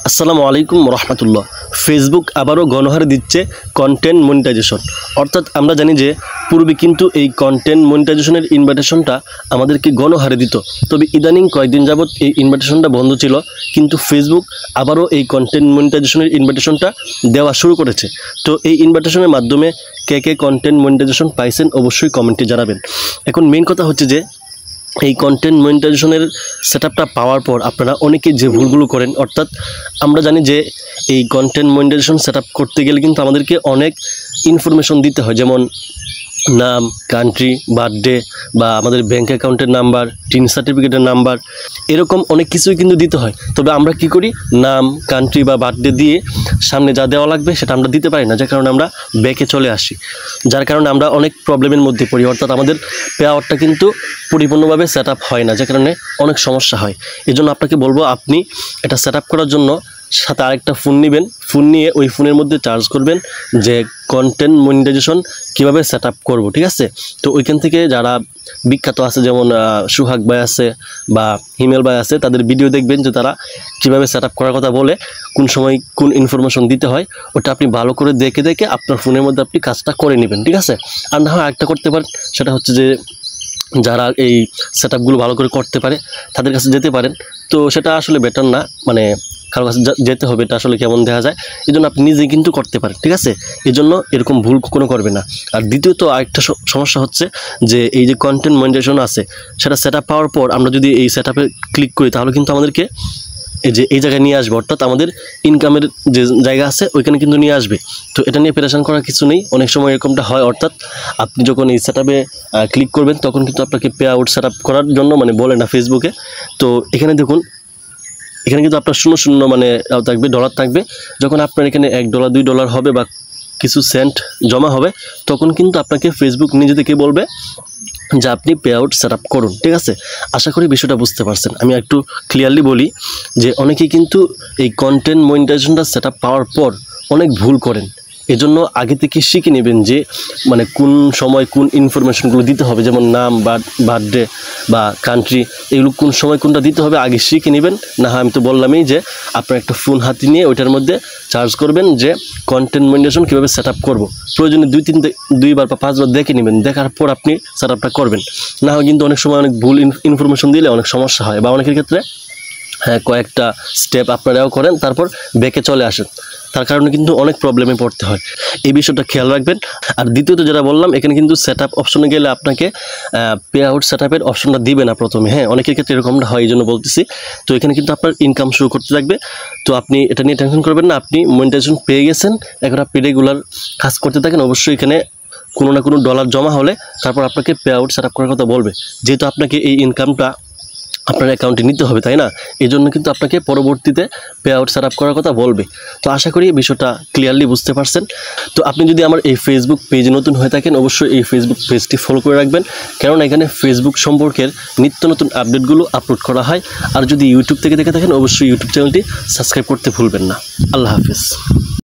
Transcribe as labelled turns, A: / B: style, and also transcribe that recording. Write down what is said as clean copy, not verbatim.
A: আসসালামু আলাইকুম রহমতুল্লাহ। ফেসবুক আবারও গণহারে দিচ্ছে কন্টেন্ট মনিটাইজেশন। অর্থাৎ আমরা জানি যে পূর্বে কিন্তু এই কন্টেন্ট মনিটাইজেশনের ইনভাইটেশনটা আমাদেরকে গণহারে দিত, তবে ইদানিং কয়েকদিন যাবৎ এই ইনভাইটেশনটা বন্ধ ছিল, কিন্তু ফেসবুক আবারও এই কন্টেন্ট মনিটাইজেশনের ইনভাইটেশনটা দেওয়া শুরু করেছে। তো এই ইনভাইটেশনের মাধ্যমে কে কে কন্টেন্ট মনিটাইজেশন পাইছেন অবশ্যই কমেন্টে জানাবেন। এখন মেইন কথা হচ্ছে যে এই কন্টেন্ট মনিটাইজেশনের সেটআপটা পাওয়ার পর আপনারা অনেকে যে ভুলগুলো করেন, অর্থাৎ আমরা জানি যে এই কন্টেন্ট মনিটাইজেশন সেটআপ করতে গেলে কিন্তু আমাদেরকে অনেক ইনফরমেশন দিতে হয়, যেমন নাম, কান্ট্রি, বার্থডে বা আমাদের ব্যাঙ্ক অ্যাকাউন্টের নাম্বার, টিন সার্টিফিকেটের নাম্বার, এরকম অনেক কিছুই কিন্তু দিতে হয়। তবে আমরা কি করি, নাম, কান্ট্রি বা বার্থডে দিয়ে সামনে যা দেওয়া লাগবে সেটা আমরা দিতে পারি না, যার কারণে আমরা ব্যাকে চলে আসি, যার কারণে আমরা অনেক প্রবলেমের মধ্যে পড়ি। অর্থাৎ আমাদের পে আউটটা কিন্তু পরিপূর্ণভাবে সেট আপ হয় না, যার কারণে অনেক সমস্যা হয়। এই জন্য আপনাকে বলবো, আপনি এটা সেট আপ করার জন্য সাথে আরেকটা ফোন নেবেন, ফোন নিয়ে ওই ফোনের মধ্যে চার্জ করবেন যে কন্টেন্ট মনিটাইজেশন কীভাবে সেট আপ করবো, ঠিক আছে? তো ওইখান থেকে যারা বিখ্যাত আছে, যেমন সুহাগ ভাই আছে বা হিমেল ভাই আছে, তাদের ভিডিও দেখবেন যে তারা কীভাবে সেট আপ করার কথা বলে, কোন সময় কোন ইনফরমেশন দিতে হয়, ওটা আপনি ভালো করে দেখে দেখে আপনার ফোনের মধ্যে আপনি কাজটা করে নেবেন, ঠিক আছে? আর না হয় আরেকটা করতে পারেন, সেটা হচ্ছে যে যারা এই সেট আপগুলো ভালো করে করতে পারে তাদের কাছে যেতে পারেন। তো সেটা আসলে বেটার না, মানে কারো কাছে যেতে হবে, এটা আসলে কেমন দেখা যায়। এই জন্য আপনি নিজেই কিন্তু করতে পারেন, ঠিক আছে? এই জন্য এরকম ভুল কোনো করবে না। আর দ্বিতীয়ত আরেকটা সমস্যা হচ্ছে যে এই যে কন্টেন্ট মনিটাইজেশন আছে, সেটা সেট আপ পাওয়ার পর আমরা যদি এই সেট আপে ক্লিক করি, তাহলে কিন্তু আমাদেরকে এই জায়গায় নিয়ে আসবে, অর্থাৎ আমাদের ইনকামের যে জায়গা আছে ওইখানে কিন্তু নিয়ে আসবে। তো এটা নিয়ে প্রেশান করার কিছু নেই। অনেক সময় এরকমটা হয়, অর্থাৎ আপনি যখন এই সেট আপে ক্লিক করবেন তখন কিন্তু আপনাকে পে আউট সেট আপ করার জন্য বলে না ফেসবুকে। তো এখানে দেখুন, এখানে কিন্তু আপনার শূন্য শূন্য থাকবে, ডলার থাকবে। যখন আপনার এখানে $1, $2 হবে বা কিছু সেন্ট জমা হবে, তখন কিন্তু আপনাকে ফেসবুক নিজে থেকে বলবে যে আপনি পে আউট সেট আপ করুন, ঠিক আছে? আশা করি বিষয়টা বুঝতে পারছেন। আমি একটু ক্লিয়ারলি বলি যে অনেকেই কিন্তু এই কন্টেন্ট মনিটাইজেশনটা সেট আপ পাওয়ার পর অনেক ভুল করেন। এজন্য আগে থেকে শিখে নেবেন যে কোন সময় কোন ইনফরমেশনগুলো দিতে হবে, যেমন নাম, বার্থডে বা কান্ট্রি, এগুলো কোন সময় কোনটা দিতে হবে আগে শিখে নেবেন। না হয় আমি তো বললামই যে আপনার একটা ফোন হাতে নিয়ে ওইটার মধ্যে চার্জ করবেন যে কন্টেন্ট মনিটাইজেশন কীভাবে সেট আপ করবো। প্রয়োজনে 2-3 বা 5 বার দেখে নেবেন, দেখার পর আপনি সেট আপটা করবেন। না হয় কিন্তু অনেক সময় অনেক ভুল ইনফরমেশন দিলে অনেক সমস্যা হয়, বা অনেকের ক্ষেত্রে কয়েকটা স্টেপ আপনারাও করেন তারপর ব্যাকে চলে আসেন, তার কারণে কিন্তু অনেক প্রবলেমে পড়তে হয়। এই বিষয়টা খেয়াল রাখবেন। আর দ্বিতীয়ত যেটা বললাম, এখানে কিন্তু সেট আপ অপশনে গেলে আপনাকে পে আউট সেট আপের অপশনটা দিবে না প্রথমে। অনেকের ক্ষেত্রে এরকমটা হয়, এই জন্য বলতেছি। তো এখানে কিন্তু আপনার ইনকাম শুরু করতে থাকবে। তো আপনি এটা নিয়ে টেনশন করবেন না, আপনি মনিটাইজেশন পেয়ে গেছেন, এখন আপনি রেগুলার কাজ করতে থাকেন। অবশ্যই এখানে কোনো না কোনো ডলার জমা হলে তারপর আপনাকে পে আউট সেট আপ করার কথা বলবে, যেহেতু আপনাকে এই ইনকামটা আপনার অ্যাকাউন্টে নিতে হবে, তাই না? এই জন্য কিন্তু আপনাকে পরবর্তীতে পে আউট সেট আপ করার কথা বলবে। তো আশা করি বিষয়টা ক্লিয়ারলি বুঝতে পারছেন। তো আপনি যদি আমার এই ফেসবুক পেজে নতুন হয়ে থাকেন, অবশ্যই এই ফেসবুক পেজটি ফলো করে রাখবেন, কারণ এখানে ফেসবুক সম্পর্কের নিত্য নতুন আপডেটগুলো আপলোড করা হয়। আর যদি ইউটিউব থেকে দেখে থাকেন, অবশ্যই ইউটিউব চ্যানেলটি সাবস্ক্রাইব করতে ভুলবেন না। আল্লাহ হাফেজ।